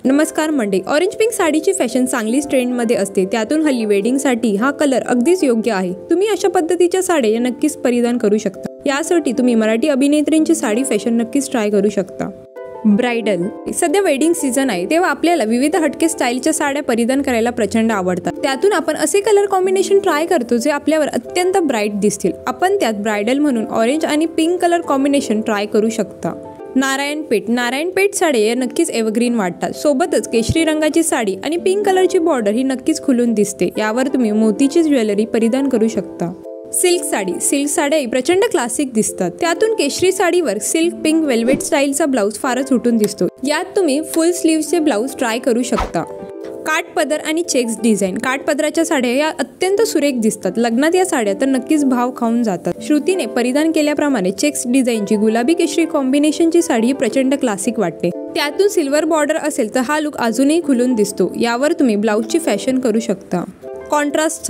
नमस्कार मंडळी, orange pink साडीची fashion चांगलीच ट्रेंडमध्ये असते. त्यातून हल्ली वेडिंगसाठी हा कलर अगदीच योग्य आहे. तुम्ही अशा पद्धतीच्या साड्या नक्कीच परिधान करू शकता. यासाठी तुम्ही मराठी अभिनेत्रींची साडी फॅशन नक्कीच ट्राय करू शकता. ब्राइडल सध्या वेडिंग सीझन आहे, तेव्हा आपल्याला विविध हटके स्टाईलच्या साड्या परिधान करायला प्रचंड आवडतात. त्यातून आपण असे कलर कॉम्बिनेशन ट्राय करतो जे आपल्यावर अत्यंत ब्राईट दिसतील. आपण त्यात ब्राइडल म्हणून ऑरेंज आणि पिंक कलर कॉम्बिनेशन ट्राय करू शकता. नारायणपेठ साड्या या नक्कीच एव्हरग्रीन वाटतात. सोबतच केशरी रंगाची साडी आणि पिंक कलरची बॉर्डर ही नक्कीच खुलून दिसते. यावर तुम्ही मोतीची ज्वेलरी परिधान करू शकता. सिल्क साड्या प्रचंड क्लासिक दिसतात. त्यातून केशरी साडीवर सिल्क पिंक वेल्वेट स्टाईलचा ब्लाउज फारच उठून दिसतो. यात तुम्ही फुल स्लीव्हचे ब्लाउज ट्राय करू शकता. काठपदर आणि चेक्स डिझाईन काठपदराच्या साड्या या अत्यंत सुरेख दिसतात. लग्नात या साड्या तर नक्कीच भाव खाऊन जातात. श्रुतीने परिधान केल्याप्रमाणे चेक्स डिझाईनची गुलाबी केशरी कॉम्बिनेशनची साडी ही प्रचंड क्लासिक वाटते. त्यातून सिल्वर बॉर्डर असेल तर हा लुक अजूनही खुलून दिसतो. यावर तुम्ही ब्लाउजची फॅशन करू शकता. कॉन्ट्रास्ट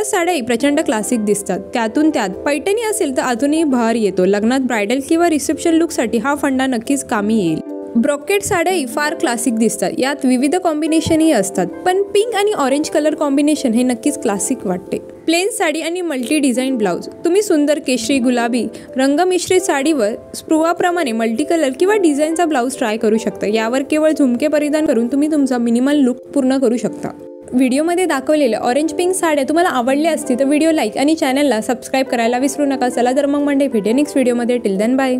साड्या ही प्रचंड क्लासिक दिसतात. त्यातून त्यात पैठणी असेल तर अजूनही बहर येतो. लग्नात ब्रायडल किंवा रिसेप्शन लुकसाठी हा फंडा नक्कीच कामी येईल. ब्रोकेड साड्याही फार क्लासिक दिसतात. यात विविध कॉम्बिनेशनही असतात, पण पिंक आणि ऑरेंज कलर कॉम्बिनेशन हे नक्कीच क्लासिक वाटते. प्लेन साडी आणि मल्टी डिझाईन ब्लाउज तुम्ही सुंदर केशरी गुलाबी रंगमिश्रित साडीवर स्पृहाप्रमाणे मल्टी कलर किंवा डिझाईनचा ब्लाउज ट्राय करू शकता. यावर केवळ झुमके परिधान करून तुम्ही तुमचा मिनिमल लुक पूर्ण करू शकता. व्हिडिओमध्ये दाखवलेल्या ऑरेंज पिंक साड्या तुम्हाला आवडल्या असतील तर व्हिडिओ लाईक आणि चॅनलला सबस्क्राईब करायला विसरू नका. चला तर मग मंडे भेटूया नेक्स्ट व्हिडिओमध्ये. Till then bye.